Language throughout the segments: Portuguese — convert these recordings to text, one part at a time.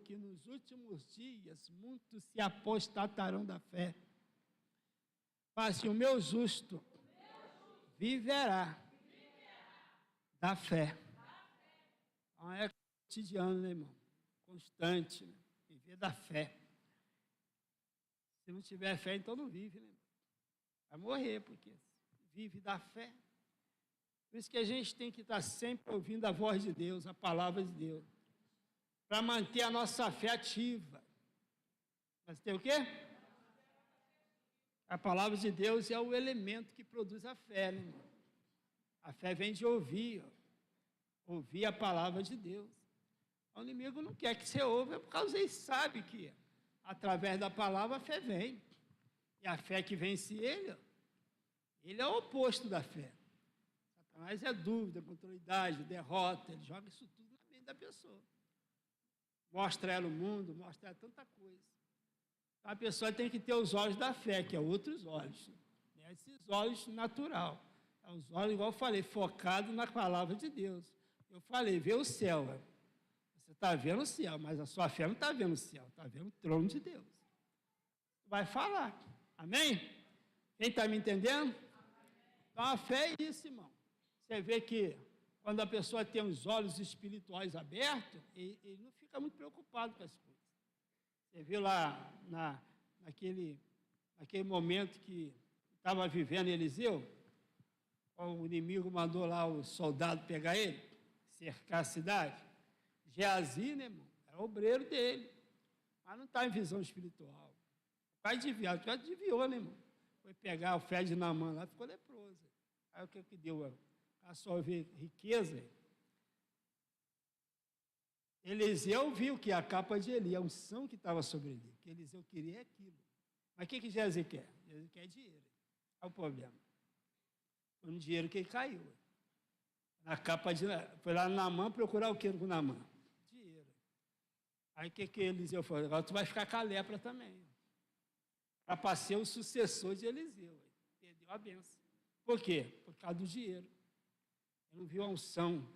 que nos últimos dias muitos se apostatarão da fé. Fala assim, o meu justo viverá da fé. Então é cotidiano, né, irmão? Constante, né? Viver da fé. Se não tiver fé, então não vive, né? Vai morrer, porque vive da fé. Por isso que a gente tem que estar sempre ouvindo a voz de Deus, a palavra de Deus, para manter a nossa fé ativa. Mas tem o quê? A palavra de Deus é o elemento que produz a fé, né, irmão? A fé vem de ouvir, ouvir a palavra de Deus. O inimigo não quer que você ouça, por causa ele sabe que através da palavra a fé vem. E a fé que vence ele é o oposto da fé. Satanás é dúvida, contrariedade, derrota, ele joga isso tudo na mente da pessoa. Mostra ela o mundo, mostra ela tanta coisa. Então, a pessoa tem que ter os olhos da fé, que é outros olhos. Né? Esses olhos natural. Os olhos, igual eu falei, focados na palavra de Deus. Eu falei, vê o céu. Você está vendo o céu, mas a sua fé não está vendo o céu, está vendo o trono de Deus. Vai falar. Amém? Quem está me entendendo? Então, a fé é isso, irmão. Você vê que quando a pessoa tem os olhos espirituais abertos, ele não fica muito preocupado com as coisas. Você viu lá naquele momento que estava vivendo Eliseu, o inimigo mandou lá o soldado pegar ele, cercar a cidade. Geazi, né, irmão? Era obreiro dele, mas não está em visão espiritual. O pai desviou, né, irmão? Foi pegar o fé de Naamã lá, ficou leproso. Aí o que deu? A só ver riqueza. Eliseu viu que a capa de Eli, a unção que estava sobre ele, que Eliseu queria é aquilo. Mas o que Geazi quer? Geazi quer dinheiro. Qual o problema? Foi no dinheiro que ele caiu. Na capa de... Foi lá no Naamã procurar o que com Naamã? Dinheiro. Aí o que Eliseu falou? Agora tu vai ficar com a lepra também. Para ser o sucessor de Eliseu. Perdeu a benção. Por quê? Por causa do dinheiro. Ele não viu a unção,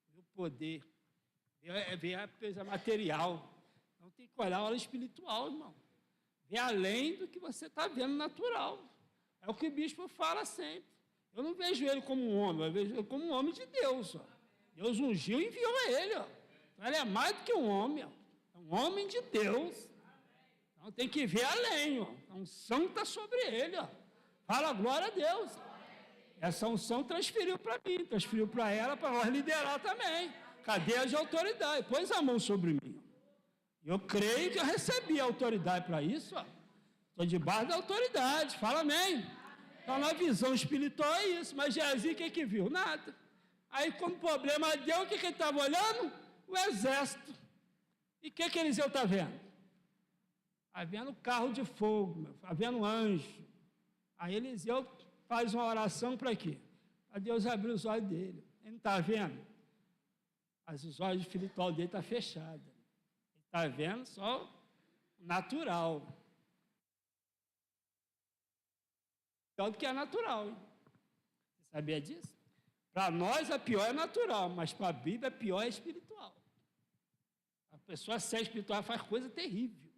viu o poder, viu a coisa material. Então tem que olhar a hora espiritual, irmão. Ver além do que você está vendo natural. É o que o bispo fala sempre. Eu não vejo ele como um homem, eu vejo ele como um homem de Deus. Ó. Deus ungiu e enviou a ele. Ó. Então ele é mais do que um homem, ó. É um homem de Deus. Então tem que ver além. Ó. A unção está sobre ele. Ó. Fala glória a Deus. Essa unção transferiu para mim, transferiu para ela, para nós liderar também. Cadeia de autoridade. Pôs a mão sobre mim. Eu creio que eu recebi a autoridade para isso. Estou debaixo da autoridade. Fala amém. Então, na visão espiritual é isso. Mas Geazi, o que viu? Nada. Aí, quando o problema deu, o que ele estava olhando? O exército. E o que Eliseu está vendo? Está vendo carro de fogo, está vendo anjo. Aí Eliseu faz uma oração para quê? Para Deus abrir os olhos dele. Ele não está vendo? Mas os olhos espirituais dele estão fechados. Ele está vendo só o natural. Pior do que é natural. Hein? Você sabia disso? Para nós, a pior é natural, mas para a Bíblia, a pior é espiritual. A pessoa, se é espiritual, faz coisa terrível.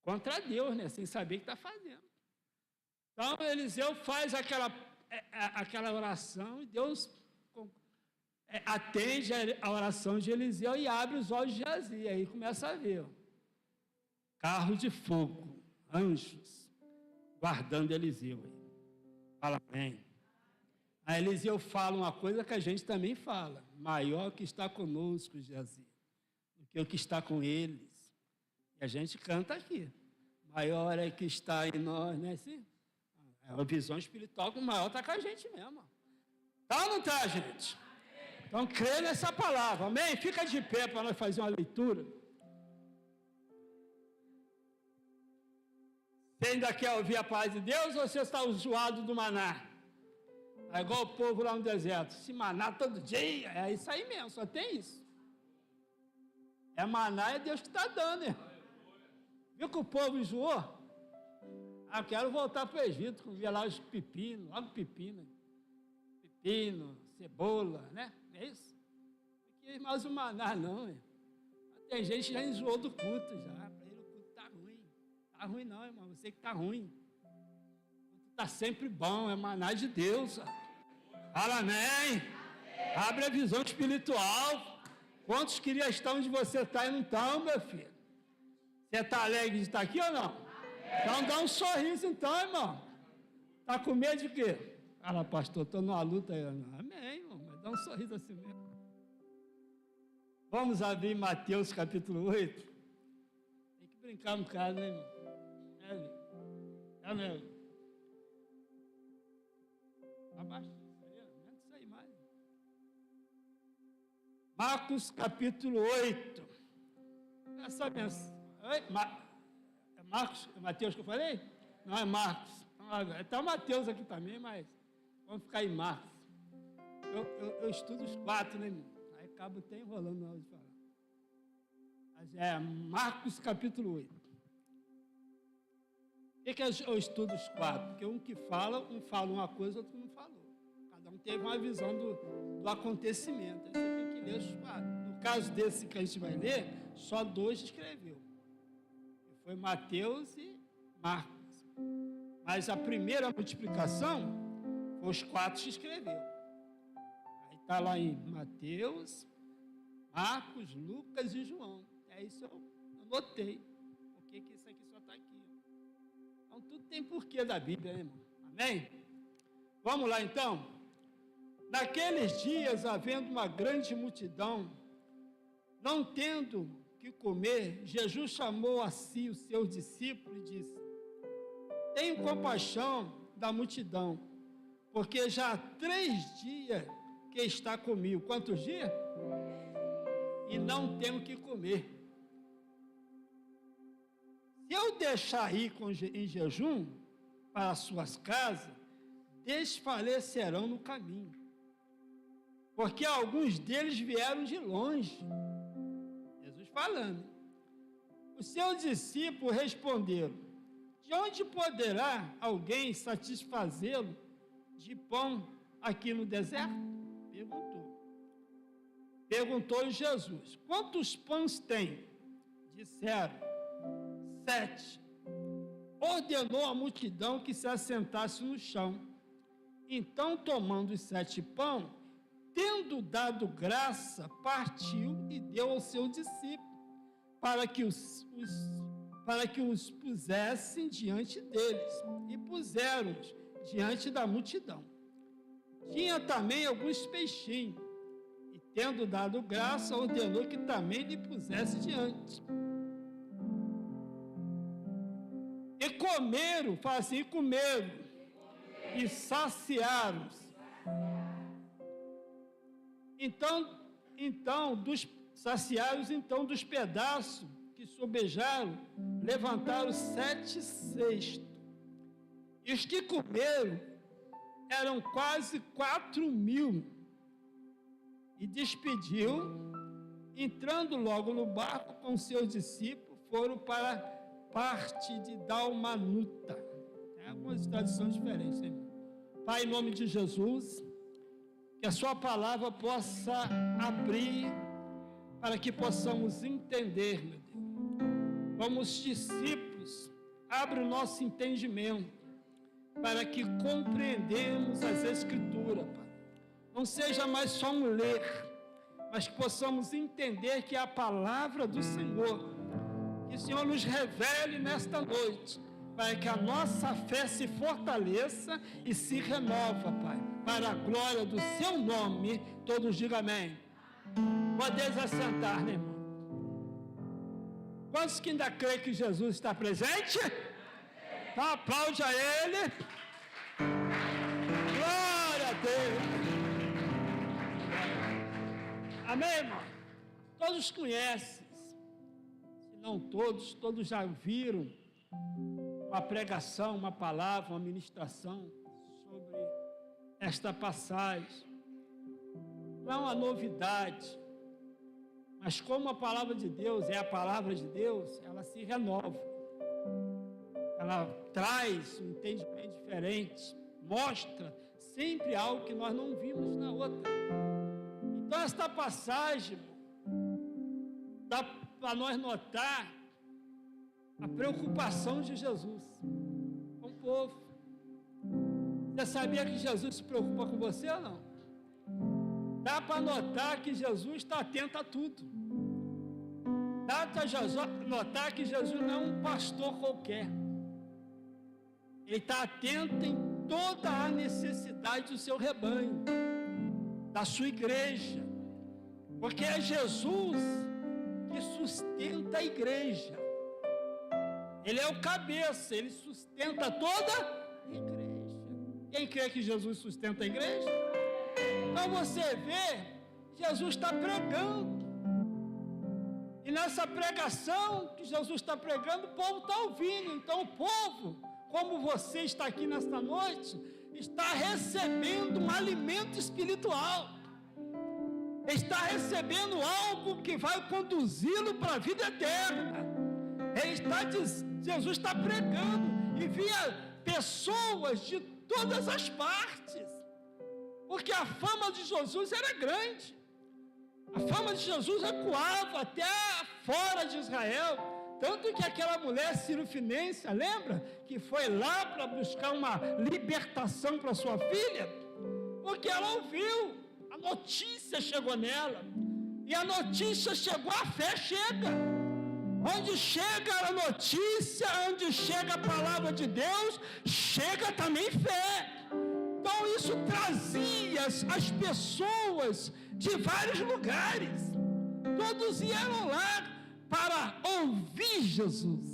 Contra Deus, né? Sem saber o que está fazendo. Então, Eliseu faz aquela oração e Deus atende a oração de Eliseu e abre os olhos de Geazi. Aí começa a ver. Ó, carro de fogo, anjos, guardando Eliseu. Aí. Fala bem. Aí Eliseu fala uma coisa que a gente também fala. Maior que está conosco, Geazi, do que o que está com eles. E a gente canta aqui. Maior é que está em nós, né? Assim? É uma visão espiritual que o maior está com a gente mesmo. Tá ou não está, gente? Então, crê nessa palavra, amém? Fica de pé para nós fazer uma leitura. Você ainda quer ouvir a paz de Deus ou você está zoado do maná? É igual o povo lá no deserto. Se maná todo dia, é isso aí mesmo, só tem isso. É maná, é Deus que está dando, né? Viu que o povo enjoou? Ah, eu quero voltar para o Egito, comia lá os pepinos, logo pepino, cebola, né? Não é isso? Não quis mais o maná, não, né? Tem gente que já enjoou do culto já. Para ele o culto está ruim. Está ruim não, irmão. Você que está ruim. O culto está sempre bom, é maná de Deus. Fala amém. Abre a visão espiritual. Quantos queriam estar onde você está e não estão, meu filho? Você está alegre de estar aqui ou não? Então dá um sorriso então, irmão. Está com medo de quê? Fala, pastor, estou numa luta aí. Amém, irmão, mas dá um sorriso assim mesmo. Vamos abrir Mateus capítulo 8. Tem que brincar um bocado, né, irmão? É, né? Abaixa isso aí mais. Marcos capítulo 8. Essa mensagem. É Marcos? É Mateus que eu falei? Não, é Marcos. Está o Mateus aqui também, mas vamos ficar em Marcos. Eu estudo os 4, né, irmão? Aí acabo até enrolando na hora de falar. Mas é Marcos capítulo 8. Por que eu estudo os 4? Porque um fala uma coisa, outro não falou. Cada um teve uma visão do acontecimento. Aí você tem que ler os 4. No caso desse que a gente vai ler, só 2 escreveu. Foi Mateus e Marcos. Mas a primeira multiplicação foi os 4 que escreveu. Aí está lá em Mateus, Marcos, Lucas e João. É isso eu notei. Porque que isso aqui só está aqui. Então tudo tem porquê da Bíblia, né, irmão? Amém? Vamos lá então. Naqueles dias, havendo uma grande multidão, não tendo que comer, Jesus chamou a si os seus discípulos e disse: tenho compaixão da multidão, porque já há 3 dias que está comigo. Quantos dias? E não tenho que comer. Se eu deixar ir em jejum para as suas casas, desfalecerão no caminho, porque alguns deles vieram de longe. Jesus falando. Os seus discípulos responderam: de onde poderá alguém satisfazê-lo de pão aqui no deserto? Perguntou-lhe Jesus: quantos pães tem? Disseram: 7. Ordenou à multidão que se assentasse no chão. Então, tomando os 7 pães, tendo dado graça, partiu e deu ao seu discípulo, para que os pusessem diante deles, e puseram-os diante da multidão. Tinha também alguns peixinhos, e tendo dado graça, ordenou que também lhe pusesse diante. E comeram, fala assim, e saciaram-se. Saciaram-os dos pedaços que sobejaram, levantaram 7 cestos. E os que comeram eram quase 4.000. E despediu, entrando logo no barco com seus discípulos, foram para parte de Dalmanuta. Tem algumas traduções diferentes, né? Pai, em nome de Jesus, que a sua palavra possa abrir para que possamos entender, meu Deus. Como os discípulos, abre o nosso entendimento para que compreendamos as Escrituras, Pai. Não seja mais só um ler, mas que possamos entender que é a palavra do Senhor. Que o Senhor nos revele nesta noite, para que a nossa fé se fortaleça e se renova, Pai, para a glória do seu nome. Todos digam amém. Podeis assentar, né, irmão? Quantos que ainda creem que Jesus está presente? Então aplaude a Ele. Glória a Deus. Amém, irmão? Todos conhecem, se não todos já viram uma pregação, uma palavra, uma ministração sobre esta passagem. Não é uma novidade, mas como a palavra de Deus é a palavra de Deus, ela se renova. Ela traz um entendimento diferente, mostra sempre algo que nós não vimos na outra. Então, esta passagem para nós notar a preocupação de Jesus com o povo. Você sabia que Jesus se preocupa com você ou não? Dá para notar que Jesus está atento a tudo. Dá para notar que Jesus não é um pastor qualquer. Ele está atento em toda a necessidade do seu rebanho, da sua igreja. Porque é Jesus que sustenta a igreja. Ele é o cabeça, ele sustenta toda a igreja. Quem crê que Jesus sustenta a igreja? Então você vê, Jesus está pregando. E nessa pregação que Jesus está pregando, o povo está ouvindo. Então o povo, como você está aqui nesta noite, está recebendo um alimento espiritual. Está recebendo algo que vai conduzi-lo para a vida eterna. Jesus está pregando e via pessoas de todas as partes, porque a fama de Jesus era grande. A fama de Jesus ecoava até fora de Israel, tanto que aquela mulher cirofenícia, lembra? Que foi lá para buscar uma libertação para sua filha, porque ela ouviu, a notícia chegou nela, e a notícia chegou, a fé chega. Onde chega a notícia, onde chega a palavra de Deus, chega também fé. Então isso trazia as pessoas de vários lugares. Todos iam lá para ouvir Jesus.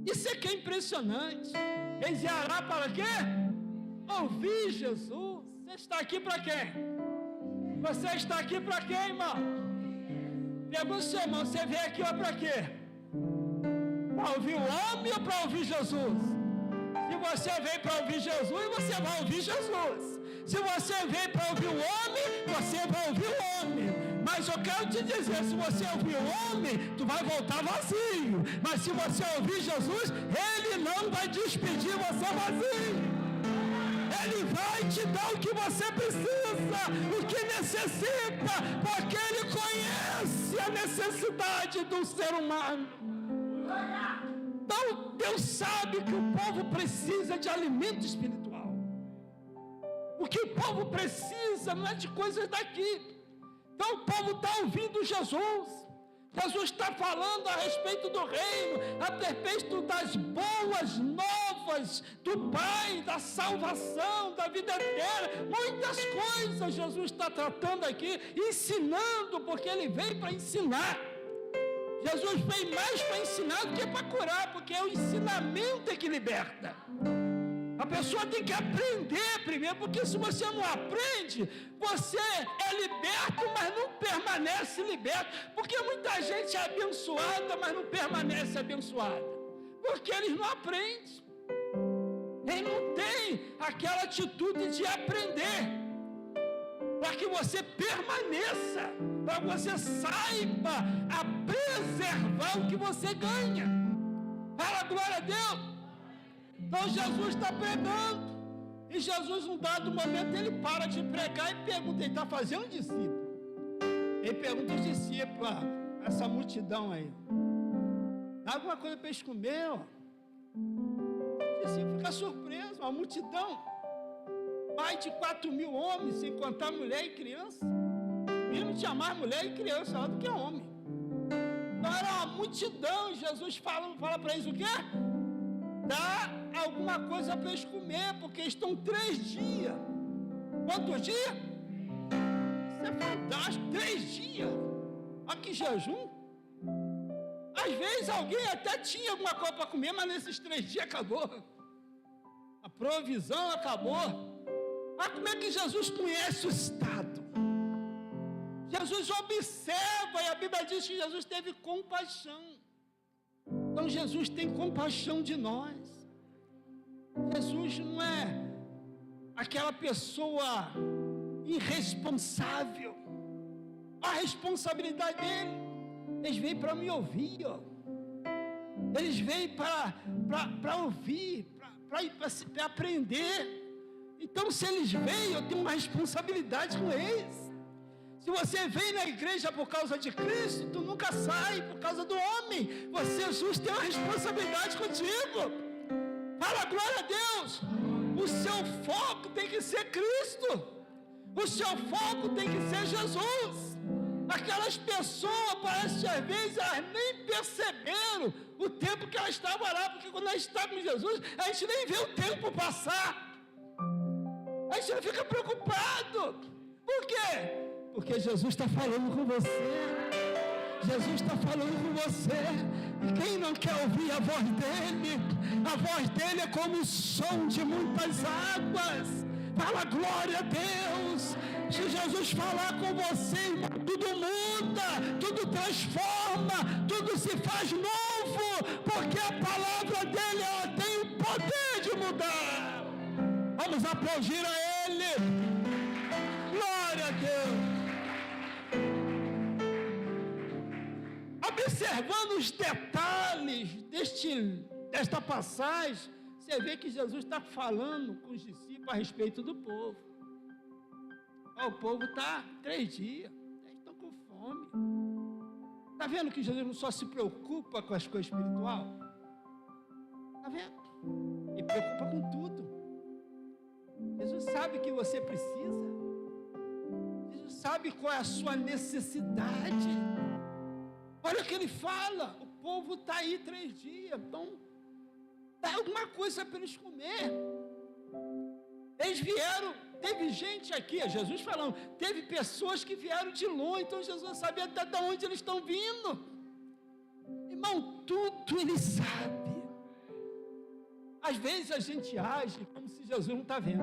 Isso é que é impressionante. Eles iam lá para quê? Ouvir Jesus. Você está aqui para quê? Você está aqui para quê, irmão? Pergunta o seu irmão, você veio aqui para quê? Para ouvir o homem ou para ouvir Jesus? Se você veio para ouvir Jesus, você vai ouvir Jesus. Se você veio para ouvir o homem, você vai ouvir o homem. Mas eu quero te dizer, se você ouvir o homem, tu vai voltar vazio. Mas se você ouvir Jesus, Ele não vai despedir você vazio. Ele vai te dar o que você precisa, o que necessita, porque Ele conhece a necessidade do ser humano. Então, Deus sabe que o povo precisa de alimento espiritual. O que o povo precisa não é de coisas daqui. Então, o povo está ouvindo Jesus. Jesus está falando a respeito do reino, a respeito das boas novas do Pai, da salvação, da vida eterna. Muitas coisas Jesus está tratando aqui, ensinando, porque Ele veio para ensinar. Jesus veio mais para ensinar do que para curar, porque é o ensinamento que liberta. A pessoa tem que aprender primeiro, porque se você não aprende, você é liberto, mas não permanece liberto. Porque muita gente é abençoada, mas não permanece abençoada. Porque eles não aprendem. Eles não têm aquela atitude de aprender. Para que você permaneça, para que você saiba a preservar o que você ganha. Fala, glória a Deus. Então Jesus está pregando, e Jesus, num dado momento, ele para de pregar e pergunta, ele está fazendo discípulo. Ele pergunta aos discípulos, essa multidão aí, dá alguma coisa para eles comer, ó. O discípulo fica surpreso, uma multidão, mais de 4.000 homens, sem contar mulher e criança. Mesmo tinha mais mulher e criança lá do que homem. Então era uma multidão, e Jesus fala para eles o quê? Dá alguma coisa para eles comer, porque estão 3 dias. Quantos dias? Isso é fantástico, 3 dias. Olha que jejum. Às vezes alguém até tinha alguma coisa para comer, mas nesses 3 dias acabou. A provisão acabou. Mas como é que Jesus conhece o estado? Jesus observa, e a Bíblia diz que Jesus teve compaixão. Então Jesus tem compaixão de nós. Jesus não é aquela pessoa irresponsável. A responsabilidade dele, eles vêm para me ouvir, ó. Eles vêm para ouvir, para aprender. Então, se eles vêm, eu tenho uma responsabilidade com eles. Se você vem na igreja por causa de Cristo, tu nunca sai por causa do homem. Jesus tem uma responsabilidade contigo. Fala glória a Deus. O seu foco tem que ser Cristo. O seu foco tem que ser Jesus. Aquelas pessoas, parece que às vezes elas nem perceberam o tempo que elas estavam lá, porque quando a gente está com Jesus, a gente nem vê o tempo passar. A gente não fica preocupado. Por quê? Porque Jesus está falando com você. Jesus está falando com você. E quem não quer ouvir a voz dele? A voz dele é como o som de muitas águas. Fala glória a Deus. Se Jesus falar com você, irmão, tudo muda, tudo transforma, tudo se faz novo, porque a palavra dele, ela tem o poder de mudar. Vamos aplaudir a ele. Glória a Deus. Observando os detalhes desta passagem, você vê que Jesus está falando com os discípulos a respeito do povo. O povo está 3 dias, eles estão com fome. Está vendo que Jesus não só se preocupa com as coisas espirituais? Está vendo? Ele preocupa com tudo. Jesus sabe o que você precisa. Jesus sabe qual é a sua necessidade. Olha o que ele fala. O povo está aí 3 dias, então dá alguma coisa para eles comer. Eles vieram, teve gente aqui, Jesus falando, teve pessoas que vieram de longe, então Jesus sabia de onde eles estão vindo. Irmão, tudo ele sabe. Às vezes a gente age como se Jesus não está vendo.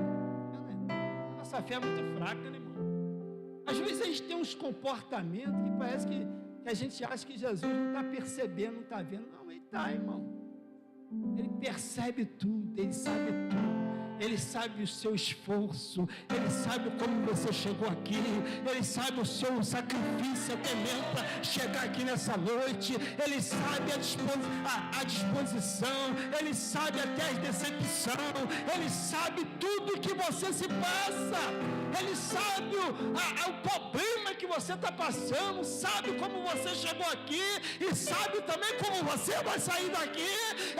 Nossa fé é muito fraca, né, irmão? Às vezes a gente tem uns comportamentos que parece que a gente acha que Jesus não está percebendo, não está vendo. Não, ele está, irmão. Ele percebe tudo, ele sabe tudo. Ele sabe o seu esforço, ele sabe como você chegou aqui, ele sabe o seu sacrifício até mesmo para chegar aqui nessa noite, ele sabe a disposição, ele sabe até a decepção, ele sabe tudo que você se passa, ele sabe o problema que você está passando, sabe como você chegou aqui e sabe também como você vai sair daqui,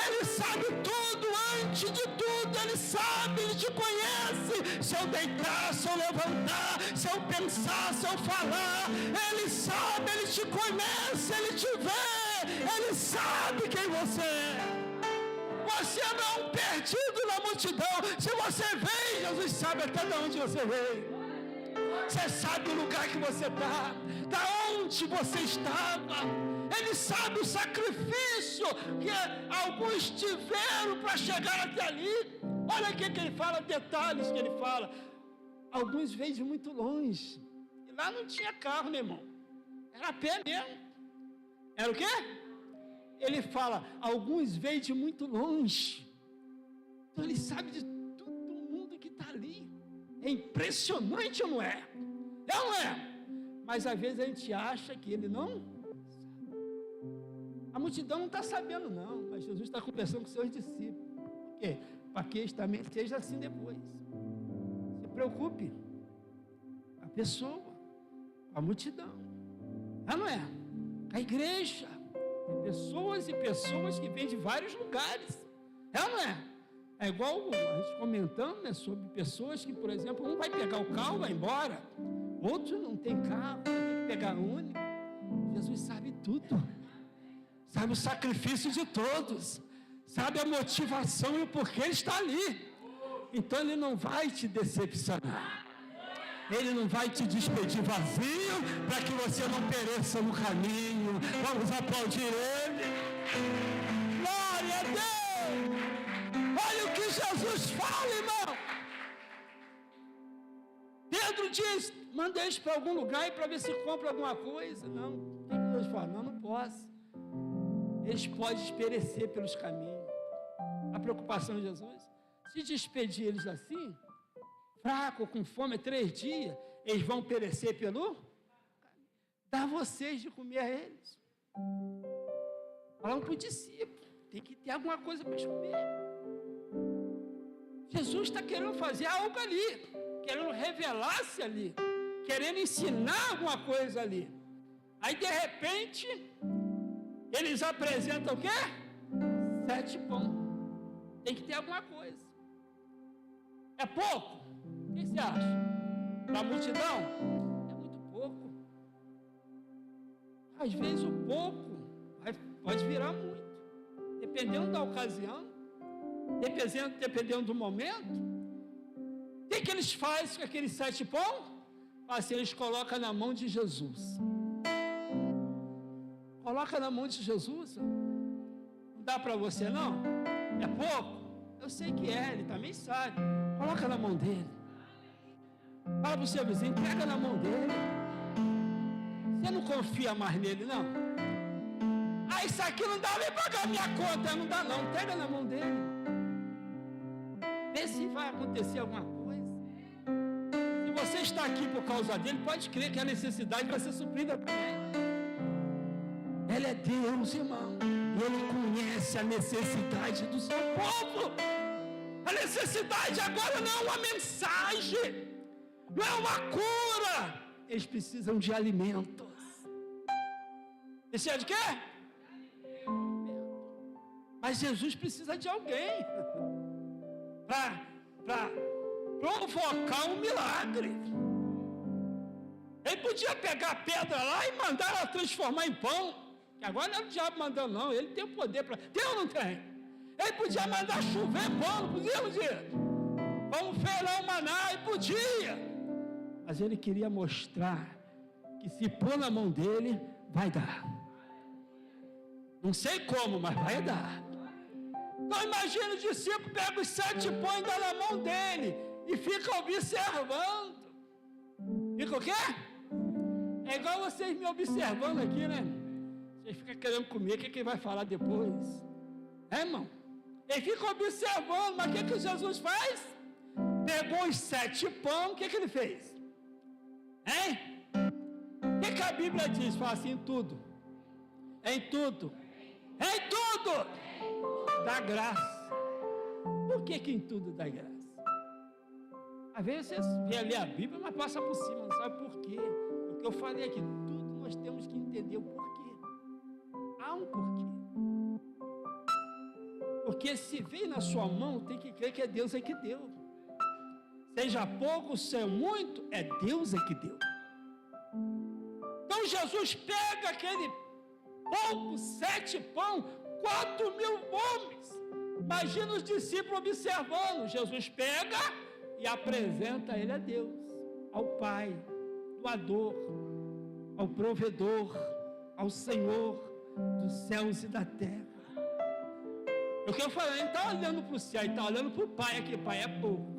ele sabe tudo, antes de tudo, ele sabe. Ele te conhece, se eu deitar, se eu levantar, se eu pensar, se eu falar, ele sabe, ele te conhece, ele te vê, ele sabe quem você é. Você não é um perdido na multidão. Se você veio, Jesus sabe até de onde você veio. Você sabe o lugar que você está, da onde você estava. Ele sabe o sacrifício que alguns tiveram para chegar até ali. Olha o que ele fala, detalhes que ele fala. Alguns veio de muito longe. E lá não tinha carro, meu irmão. Era a pé mesmo. Era o quê? Ele fala, alguns veio de muito longe. Então ele sabe de todo mundo que está ali. É impressionante ou não é? É ou não é? Mas às vezes a gente acha que ele não sabe. A multidão não está sabendo não. Mas Jesus está conversando com seus discípulos. Por quê? Para que eles também seja assim depois. Se preocupe com a pessoa, com a multidão. Não é? A igreja. Tem pessoas e pessoas que vêm de vários lugares. Não é? É igual a gente comentando, né, sobre pessoas que, por exemplo, um vai pegar o carro e vai embora. Outro não tem carro, vai ter que pegar ônibus. Jesus sabe tudo. Sabe o sacrifício de todos. Sabe a motivação e o porquê ele está ali. Então ele não vai te decepcionar. Ele não vai te despedir vazio para que você não pereça no caminho. Vamos aplaudir ele. Glória a Deus. Olha o que Jesus fala, irmão. Pedro diz, manda eles para algum lugar e para ver se compra alguma coisa. Não. O que Deus fala? Não posso. Eles podem perecer pelos caminhos. A preocupação de Jesus, se despedir eles assim, fraco, com fome, 3 dias, eles vão perecer pelo caminho. Dá vocês de comer a eles. Falando para o discípulo, tem que ter alguma coisa para eles comer. Jesus está querendo fazer algo ali, querendo revelar-se ali, querendo ensinar alguma coisa ali. Aí, de repente, eles apresentam o quê? 7 pães. Tem que ter alguma coisa. É pouco? O que você acha? Para a multidão? É muito pouco. Às vezes o pouco pode virar muito. Dependendo da ocasião, dependendo do momento. O que eles fazem com aqueles 7 pães? Assim, eles colocam na mão de Jesus. Coloca na mão de Jesus. Não dá para você, não? É pouco? Eu sei que é, ele também sabe. Coloca na mão dele. Fala para o seu vizinho, pega na mão dele. Você não confia mais nele, não? Ah, isso aqui não dá nem pagar minha conta. Não dá, não. Pega na mão dele. Vê se vai acontecer alguma coisa. Se você está aqui por causa dele, pode crer que a necessidade vai ser suprida também. Ele é Deus, irmão. E Ele conhece a necessidade do seu povo. A necessidade agora não é uma mensagem, não é uma cura. Eles precisam de alimentos. Precisa de quê? Mas Jesus precisa de alguém para provocar um milagre. Ele podia pegar a pedra lá e mandar ela transformar em pão. Que agora não é o diabo mandando, não. Ele tem o poder para... Tem ou não tem? Ele podia mandar chover pão, não podia? Vamos feirar o maná, e podia. Mas ele queria mostrar que se pôr na mão dele, vai dar. Não sei como, mas vai dar. Então imagina o discípulo pega os 7 pães e dá na mão dele e fica observando. Fica o quê? É igual vocês me observando aqui, né? Vocês ficam querendo comer, o que ele vai falar depois? É, irmão? Ele fica observando, mas o que Jesus faz? Pegou os 7 pães, o que ele fez? Hein? O que a Bíblia diz? Fala assim, em tudo. Em tudo. Em tudo. Dá graça. Por que em tudo dá graça? Às vezes você vê ali a Bíblia, mas passa por cima, não sabe por quê. O que eu falei aqui, tudo nós temos que entender o porquê. Há um porquê. Porque se veio na sua mão, tem que crer que é Deus que deu. Seja pouco, seja muito, é Deus que deu. Então Jesus pega aquele pouco, 7 pão, 4.000 homens. Imagina os discípulos observando. Jesus pega e apresenta ele a Deus, ao Pai, doador, ao provedor, ao Senhor dos céus e da terra. O que eu falei, ele está olhando para o céu, ele está olhando para o Pai, aqui, Pai, é pouco,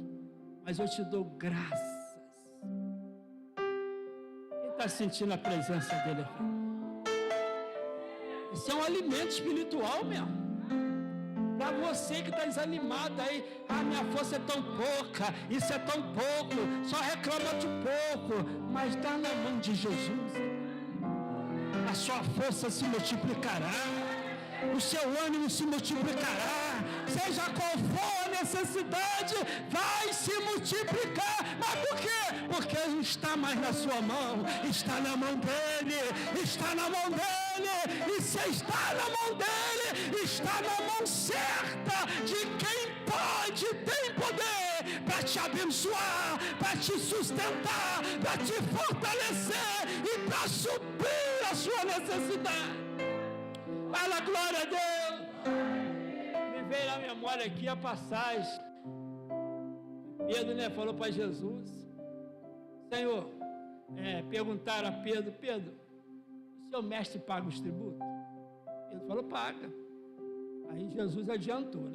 mas eu te dou graças. Quem está sentindo a presença dele aqui? Isso é um alimento espiritual mesmo. Para você que está desanimado aí, minha força é tão pouca, isso é tão pouco, só reclama de pouco, mas dá na mão de Jesus. A sua força se multiplicará, o seu ânimo se multiplicará, seja qual for a necessidade, vai se multiplicar. Mas por quê? Porque não está mais na sua mão, está na mão dele, está na mão dele, e se está na mão dele, está na mão certa de quem pode, tem poder para te abençoar, para te sustentar, para te fortalecer e para suprir a sua necessidade. Fala, glória a Deus. Me veio na memória aqui a passagem. Pedro, falou para Jesus, Senhor, perguntaram a Pedro, o seu mestre paga os tributos? Pedro falou, paga. Aí Jesus adiantou,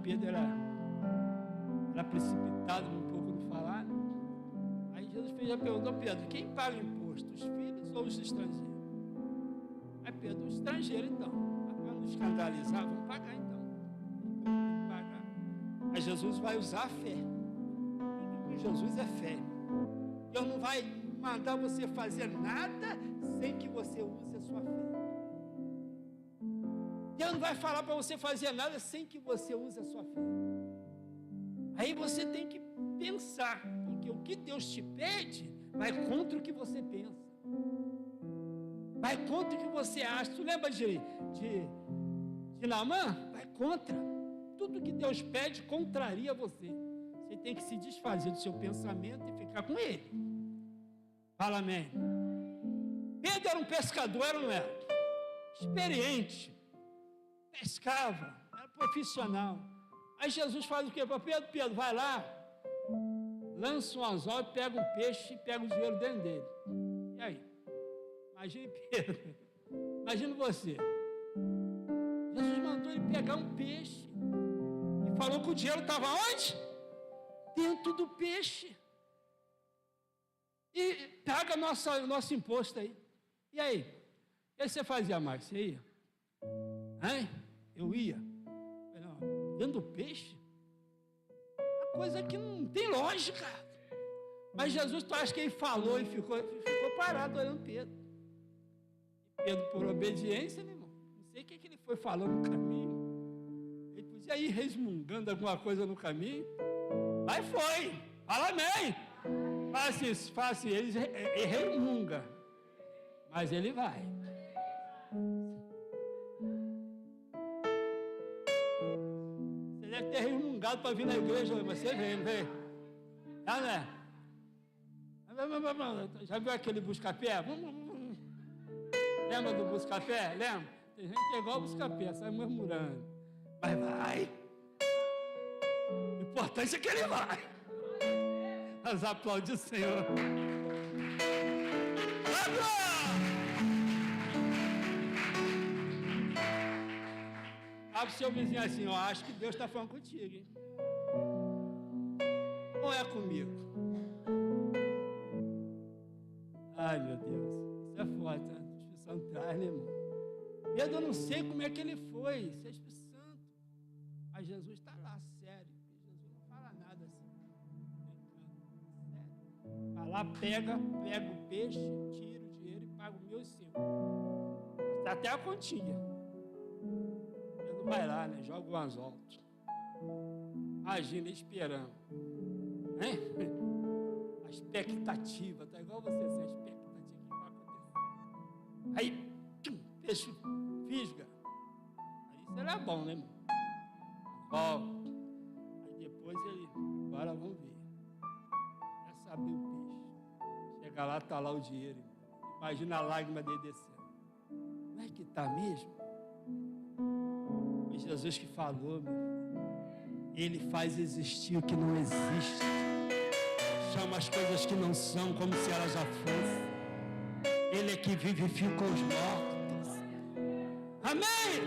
Pedro era precipitado um pouco no falar, Aí Jesus fez a pergunta, Pedro, quem paga imposto, os filhos ou os estrangeiros? Aí Pedro, o estrangeiro então, para não escandalizar, vamos pagar então. Tem que pagar. Aí Jesus vai usar a fé. Tudo com Jesus é fé. Deus não vai mandar você fazer nada sem que você use a sua fé. Deus não vai falar para você fazer nada sem que você use a sua fé. Aí você tem que pensar, por porque o que Deus te pede vai contra o que você pensa. Vai contra o que você acha. Tu lembra de Naamã? Vai contra. Tudo que Deus pede contraria você. Você tem que se desfazer do seu pensamento e ficar com ele. Fala amém. Pedro era um pescador, era ou não era? Experiente. Pescava. Era profissional. Aí Jesus faz o quê para Pedro? Pedro, vai lá, lança um anzol e pega um peixe e pega o dinheiro dentro dele. E aí? Imagine Pedro. Imagina você. Jesus mandou ele pegar um peixe e falou que o dinheiro estava onde? Dentro do peixe. E paga nosso imposto aí. E aí? O que você fazia, Marcos? Você ia? Hein? Eu ia. Não, dentro do peixe? Uma coisa que não tem lógica. Mas Jesus, tu acha que ele falou e ficou parado olhando Pedro. E Pedro, por obediência, meu irmão, não sei o que ele foi falando no caminho. Ele podia ir resmungando alguma coisa no caminho. Mas foi. Fala amém. Faça ele resmunga. Mas ele vai. Você deve ter resmungado para vir na igreja, mas você veio, não veio? Ah, né? Já viu aquele busca-pé? Lembra do busca-pé? Lembra? Tem gente que é igual busca-pé, sai murmurando. Mas vai. O importante é que ele vai. Nós aplaudimos o Senhor. Fala pro seu vizinho assim, ó, acho que Deus está falando contigo, hein? Ou é comigo? Ai, meu Deus, isso é forte, né? O Espírito Santo traz, né, irmão? Pedro, eu não sei como é que ele foi, isso é Espírito Santo. Mas Jesus está lá, sério. Jesus não fala nada assim. Sério. Vai lá, pega o peixe, tira o dinheiro e paga o meu e o seu. Até a continha. Pedro vai lá, né? Joga o anzol. Imagina, esperando. Hein? A expectativa, tá igual você, assim, a expectativa que vai acontecer. Aí, peixe fisga. Aí isso era bom, né, irmão? Volta. Aí depois ele, agora vamos ver. Quer saber o peixe? Chega lá, tá lá o dinheiro. Irmão. Imagina a lágrima dele descendo. Não é que está mesmo? Foi Jesus que falou, meu filho. Ele faz existir o que não existe. Chama as coisas que não são como se elas já fossem. Ele é que vivifica os mortos. Amém?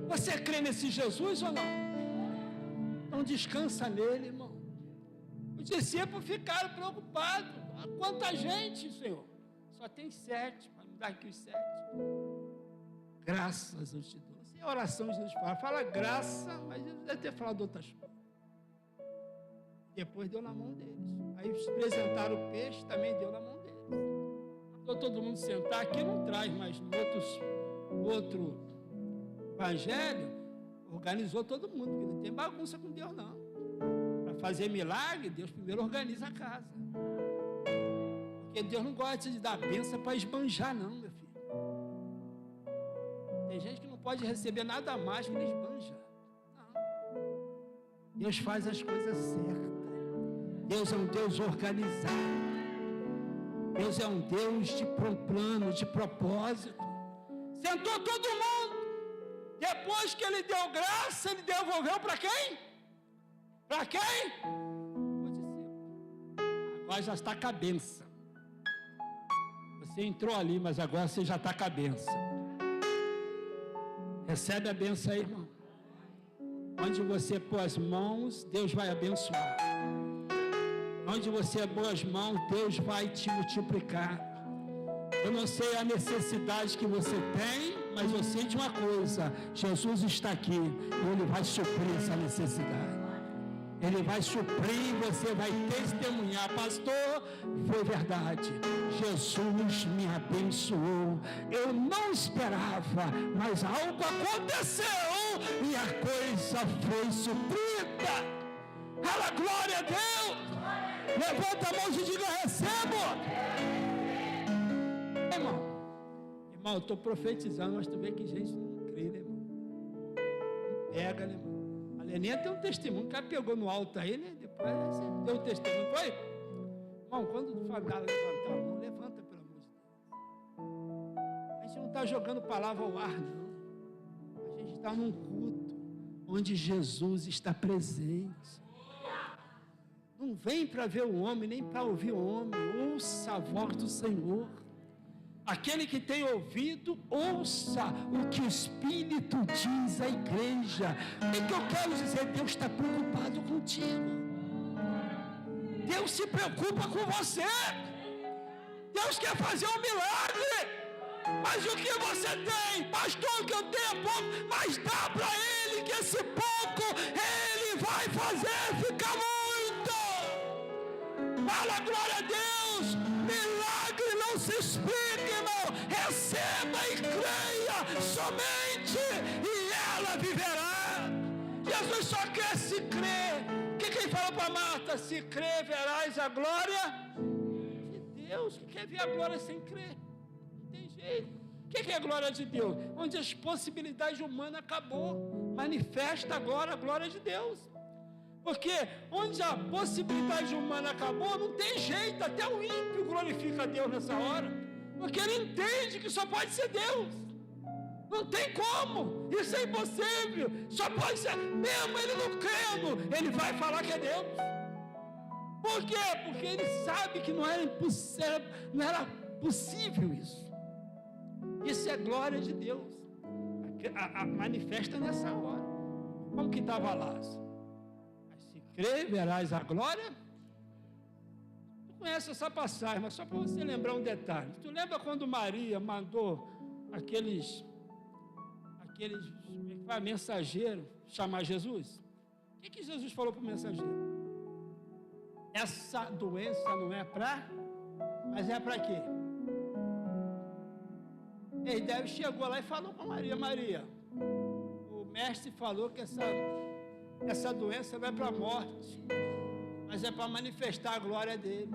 Você crê nesse Jesus ou não? Então descansa nele, irmão. Os discípulos ficaram preocupados. Quanta gente, Senhor? Só tem 7. Vai me dar aqui os 7. Graças eu te dou. Essa é a oração de Jesus fala graça, mas ele deve ter falado outras coisas. Depois deu na mão deles. Aí eles apresentaram o peixe, também deu na mão deles. Mandou todo mundo sentar. Aqui não traz, mas no outro evangelho, organizou todo mundo, porque não tem bagunça com Deus, não. Para fazer milagre, Deus primeiro organiza a casa. Porque Deus não gosta de dar bênção para esbanjar, não, meu filho. Tem gente que não pode receber nada mais que ele esbanja. Não. Deus faz as coisas certas. Deus é um Deus organizado. Deus é um Deus de plano, de propósito. Sentou todo mundo. Depois que ele deu graça, ele devolveu para quem? Para quem? O discípulo. Agora já está com a benção. Você entrou ali, mas agora você já está com a benção. Recebe a benção aí, irmão. Onde você pôr as mãos, Deus vai abençoar. Onde você pôr as mãos, Deus vai te multiplicar. Eu não sei a necessidade que você tem, mas eu sei de uma coisa: Jesus está aqui e Ele vai suprir essa necessidade. Ele vai suprir, você vai testemunhar. Pastor, foi verdade. Jesus me abençoou. Eu não esperava, mas algo aconteceu e a coisa foi suprida. Fala glória a Deus. Levanta a mão e diga: recebo. Irmão, eu estou profetizando, mas tu vê que gente não crê, né, irmão? Não pega, né, irmão? A Leninha tem um testemunho, o cara pegou no alto aí, né? Depois você deu um testemunho, foi? Irmão, quando o familiar levantar a mão, levanta, pelo amor de Deus. A gente não está jogando palavra ao ar, não. A gente está num culto onde Jesus está presente. Não vem para ver o homem, nem para ouvir o homem. Ouça a voz do Senhor. Aquele que tem ouvido, ouça o que o Espírito diz à igreja. O que eu quero dizer? Deus está preocupado contigo. Deus se preocupa com você. Deus quer fazer um milagre. Mas o que você tem? Pastor, que eu tenho é pouco, mas dá para Ele que esse pouco Ele vai fazer ficar muito. Fala glória a Deus. Milagre não se explica, irmão. Receba e creia somente e ela viverá. Jesus só quer se crer. O que ele falou para Marta? Se crer, verás a glória de Deus. Que quer ver a glória sem crer? Não tem jeito. O que é a glória de Deus? Onde as possibilidades humanas acabou. Manifesta agora a glória de Deus. Porque onde a possibilidade humana acabou, não tem jeito, até o ímpio glorifica a Deus nessa hora, porque ele entende que só pode ser Deus, não tem como, isso é impossível, só pode ser, mesmo ele não crendo, ele vai falar que é Deus. Por quê? Porque ele sabe que não era possível isso. Isso é glória de Deus, manifesta nessa hora. Como que estava Lázaro? Crê, verás a glória. Tu conhece essa passagem, mas só para você lembrar um detalhe. Tu lembra quando Maria mandou aqueles mensageiros chamar Jesus? O que Jesus falou para o mensageiro? Essa doença não é para, mas é para quê? Ele deve chegou lá e falou com Maria: Maria, o mestre falou que essa doença não é para a morte, mas é para manifestar a glória dele.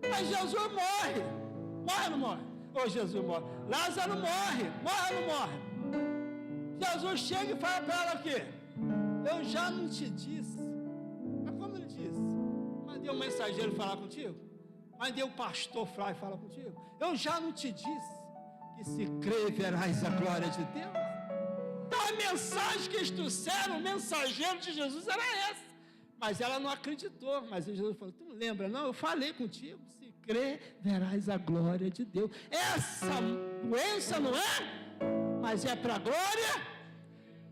Mas Jesus morre. Morre ou não morre? Ou Jesus morre. Lázaro morre. Morre ou não morre? Jesus chega e fala para ela o quê? Eu já não te disse. Mas como ele disse? Mandei um mensageiro falar contigo? Mandei o pastor falar contigo? Eu já não te disse que se crer verás a glória de Deus? Então a mensagem que eles trouxeram, o mensageiro de Jesus era essa. Mas ela não acreditou. Mas Jesus falou: tu não lembra não? Eu falei contigo. Se crer, verás a glória de Deus. Essa doença não é, mas é para a glória.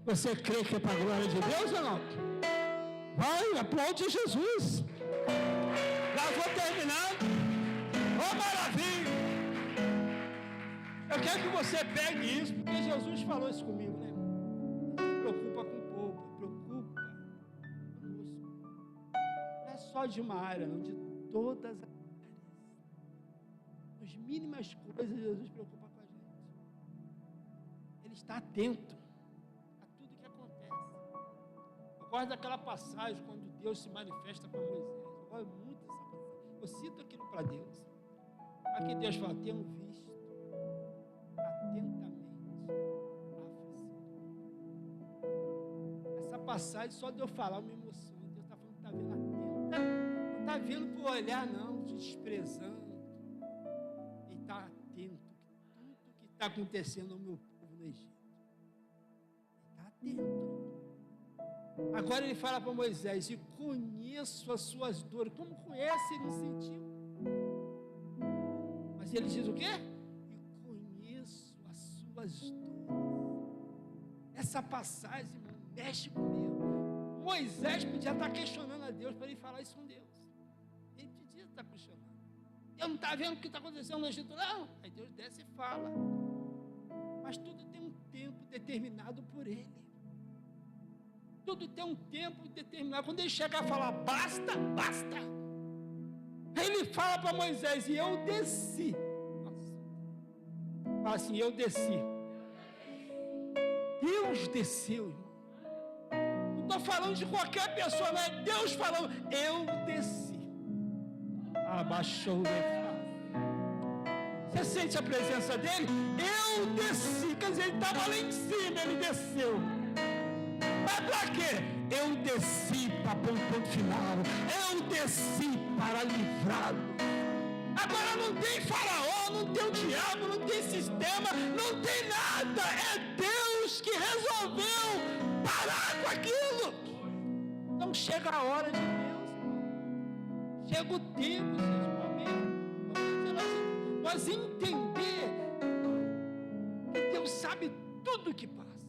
Você crê que é para a glória de Deus ou não? Vai, aplaude Jesus. Já vou terminando. Oh, maravilha. Eu quero que você pegue isso, porque Jesus falou isso comigo, né? Preocupa com o povo, preocupa conosco. Não é só de uma área, não, de todas as áreas. As mínimas coisas, Jesus preocupa com a gente. Ele está atento a tudo que acontece. Eu gosto daquela passagem quando Deus se manifesta para Moisés. Eu gosto muito dessa passagem. Eu cito aquilo para Deus. Aqui Deus fala: tenho visto atentamente essa passagem, só de eu falar eu me emociono. Deus está falando que está vendo atenta, não está vendo por olhar não, desprezando. Ele está atento a tudo que está acontecendo ao meu povo no Egito. Ele está atento. Agora ele fala para Moisés: e conheço as suas dores. Como conhece? Ele não sentiu. Mas ele diz o quê? Suas dores. Essa passagem, irmão, mexe comigo. Moisés podia estar questionando a Deus para ele falar isso com Deus. Ele podia estar questionando. Eu não está vendo o que está acontecendo no Egito, não? Aí Deus desce e fala. Mas tudo tem um tempo determinado por Ele. Tudo tem um tempo determinado. Quando ele chegar a falar basta, basta. Aí ele fala para Moisés: e eu desci. Fala assim: eu desci. Deus desceu, irmão. Não estou falando de qualquer pessoa, não é Deus falando: eu desci. abaixou. Você sente a presença dele? Eu desci, quer dizer, ele estava lá em cima, ele desceu. Mas para quê? Eu desci para pôr um ponto final. Eu desci para livrá-lo. Agora não tem faraó, não tem o diabo, não tem sistema, não tem nada. É Deus que resolveu parar com aquilo. Então chega a hora de Deus, irmão. Chega o tempo, nós entender que Deus sabe tudo que passa.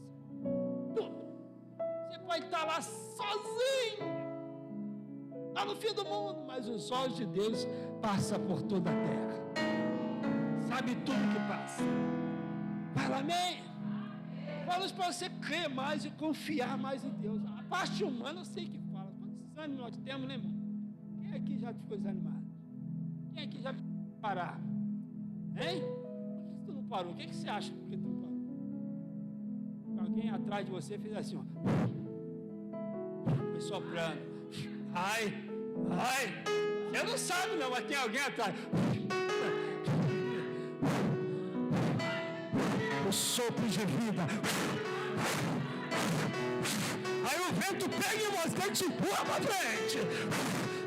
Tudo. Você pode estar lá sozinho, lá no fim do mundo, mas os olhos de Deus passam por toda a terra. Sabe tudo que passa. Fala amém. Fala para você crer mais e confiar mais em Deus. A parte humana eu sei que fala. Quantos anos nós temos, né, irmão? Quem aqui já ficou desanimado? Quem aqui já parar? Hein? Por que tu não parou? O que você acha por que tu não parou? Alguém atrás de você fez assim, ó. Foi soprando. Ai. Você não sabe não, mas tem alguém atrás. O sopro de vida. Aí o vento pega em você e te empurra para frente.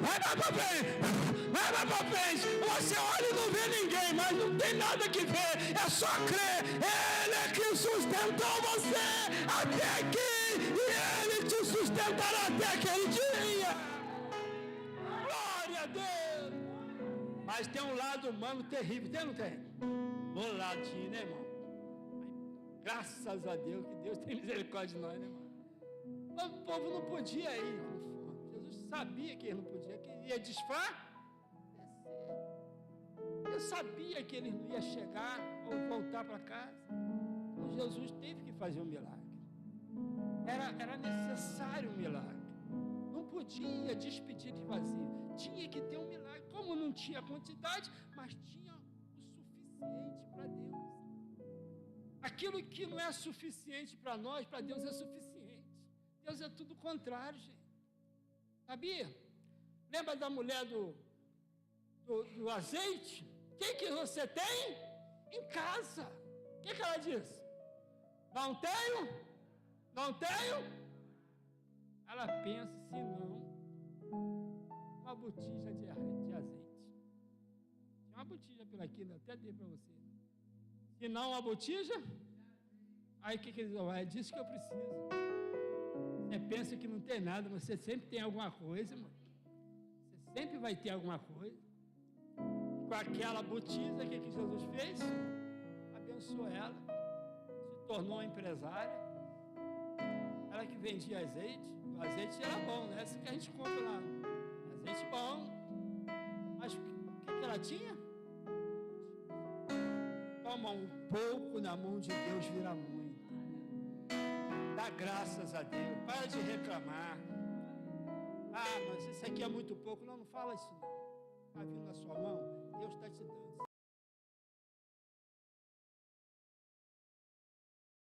Vai para frente. Você olha e não vê ninguém, mas não tem nada que ver. É só crer. Ele é que sustentou você até aqui. E Ele te sustentará até aquele dia. Glória a Deus. Mas tem um lado humano terrível. Tem ou não tem? Do ladinho, né, irmão? Graças a Deus, que Deus tem misericórdia de nós, né, irmão? Mas o povo não podia ir com fome. Jesus sabia que ele não podia, que ele ia descer. Eu sabia que ele não ia chegar ou voltar para casa. Então Jesus teve que fazer um milagre. Era necessário um milagre. Não podia despedir de vazio. Tinha que ter um milagre. Como não tinha quantidade, mas tinha o suficiente para Deus. Aquilo que não é suficiente para nós, para Deus é suficiente. Deus é tudo o contrário, gente. Sabia? Lembra da mulher do azeite? O que você tem? Em casa. O que ela disse? Não tenho? Ela pensa, se não, uma botija de azeite. Tinha uma botija pela aqui, até dei para você. Se não uma botija, aí o que eles vão? É disso que eu preciso. Você pensa que não tem nada, mas você sempre tem alguma coisa, mano. Você sempre vai ter alguma coisa. Com aquela botija, o que Jesus fez? Abençoou ela, se tornou uma empresária. Ela que vendia azeite, o azeite era bom, né? Esse que a gente compra lá, azeite bom. Mas o que ela tinha? Toma um pouco na mão de Deus, vira muito. Dá graças a Deus, para de reclamar. Ah, mas isso aqui é muito pouco. Não fala isso não. Está vindo na sua mão, Deus está te dando.